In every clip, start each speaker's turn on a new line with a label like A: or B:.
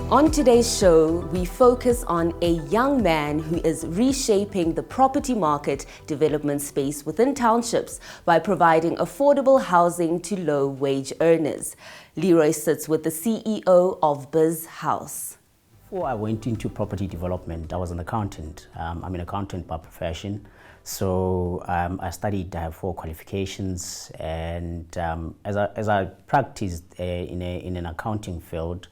A: On today's show, we focus on a young man who is reshaping the property market development space within townships by providing affordable housing to low-wage earners. Leroy sits with the CEO of Bizz House.
B: Before I went into property development, I was an accountant. I'm an accountant by profession. So I studied, I have 4 qualifications, and as I practiced in an accounting field,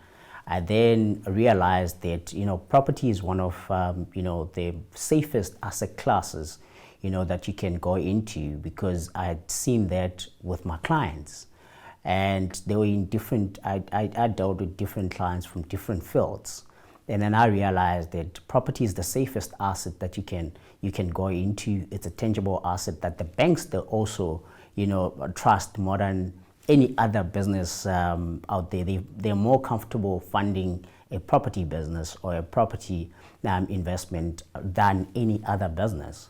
B: I then realized that property is one of the safest asset classes that you can go into, because I had seen that with my clients, and they were in different. I dealt with different clients from different fields, and then I realized that property is the safest asset that you can go into. It's a tangible asset that the banks they also trust more than any other business out there. They're more comfortable funding a property business or a property investment than any other business.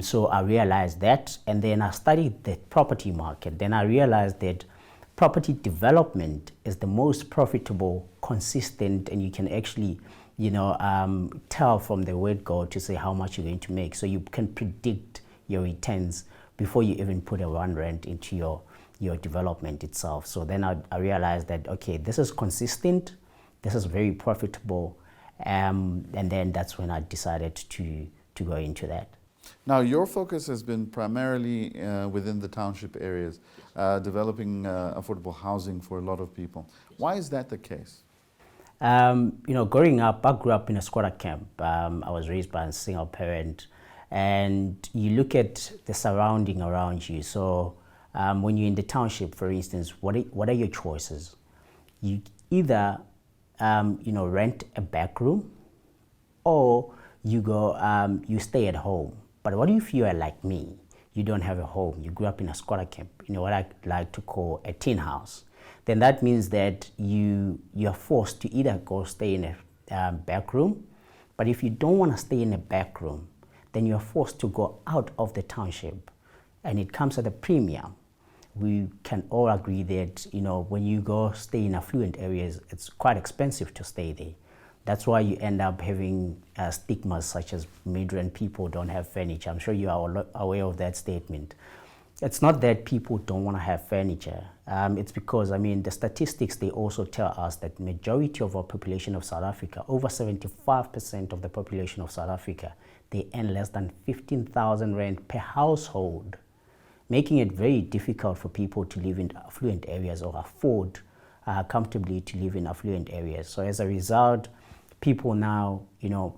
B: So I realized that, and then I studied the property market. Then I realized that property development is the most profitable, consistent, and you can actually tell from the word go to say how much you're going to make. So you can predict your returns before you even put a rent into your development itself. So then I realized that, okay, this is consistent, this is very profitable, and then that's when I decided to go into that.
C: Now, your focus has been primarily within the township areas, developing affordable housing for a lot of people. Why is that the case?
B: Growing up, I grew up in a squatter camp. I was raised by a single parent, and you look at the surrounding around you. So when you're in the township, for instance, what are your choices? You either rent a back room, or you go you stay at home. But what if you are like me? You don't have a home. You grew up in a squatter camp, what I like to call a tin house. Then that means that you are forced to either go stay in a back room. But if you don't want to stay in a back room, then you're forced to go out of the township, and it comes at a premium. We can all agree that when you go stay in affluent areas, it's quite expensive to stay there. That's why you end up having stigmas such as migrant people don't have furniture. I'm sure you are aware of that statement. It's not that people don't want to have furniture. It's because, the statistics, they also tell us that majority of our population of South Africa, over 75% of the population of South Africa, they earn less than 15,000 rand per household, making it very difficult for people to live in affluent areas or afford comfortably to live in affluent areas. So as a result, people now,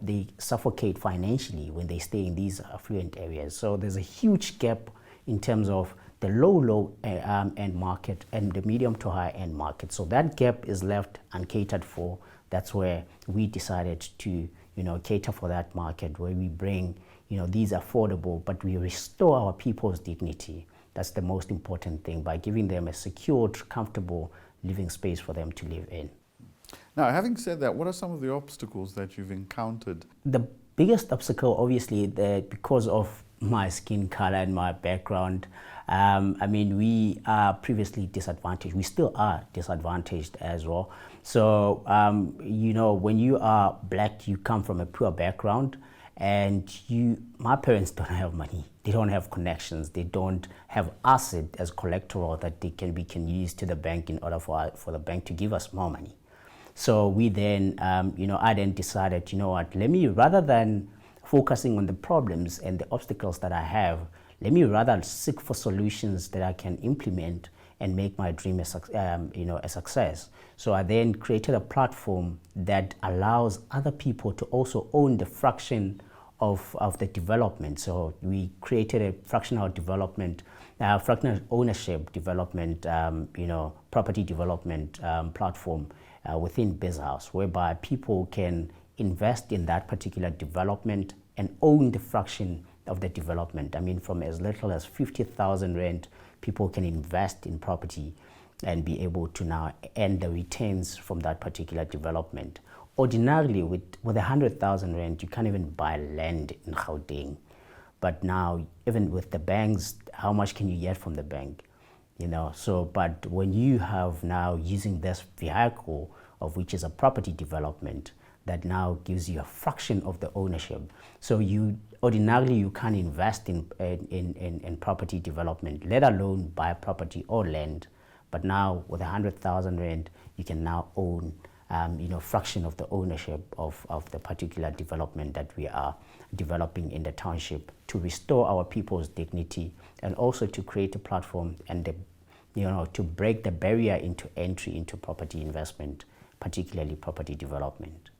B: they suffocate financially when they stay in these affluent areas. So there's a huge gap in terms of the low end market and the medium to high end market. So that gap is left uncatered for. That's where we decided to, cater for that market, where we bring, these affordable, but we restore our people's dignity. That's the most important thing, by giving them a secured, comfortable living space for them to live in.
C: Now, having said that, what are some of the obstacles that you've encountered?
B: The biggest obstacle, obviously, that because of my skin color and my background, we are previously disadvantaged. We still are disadvantaged as well. So, when you are black, you come from a poor background, and my parents don't have money. They don't have connections. They don't have asset as collateral that we can use to the bank in order for the bank to give us more money. So we then, I then decided, let me, rather than focusing on the problems and the obstacles that I have, let me rather seek for solutions that I can implement and make my dream a success. So I then created a platform that allows other people to also own the fraction of the development. So we created a fractional development, fractional ownership development, property development platform within Bizz House, whereby people can invest in that particular development and own the fraction of the development. From as little as 50,000 rand, people can invest in property and be able to now earn the returns from that particular development. Ordinarily, with 100,000 rand, you can't even buy land in Gauteng. But now, even with the banks, how much can you get from the bank? But when you have now using this vehicle of which is a property development that now gives you a fraction of the ownership. So you ordinarily you can't invest in property development, let alone buy property or land. But now with 100,000 rand, you can now own fraction of the ownership of the particular development that we are developing in the township to restore our people's dignity and also to create a platform and to break the barrier into entry into property investment, particularly property development.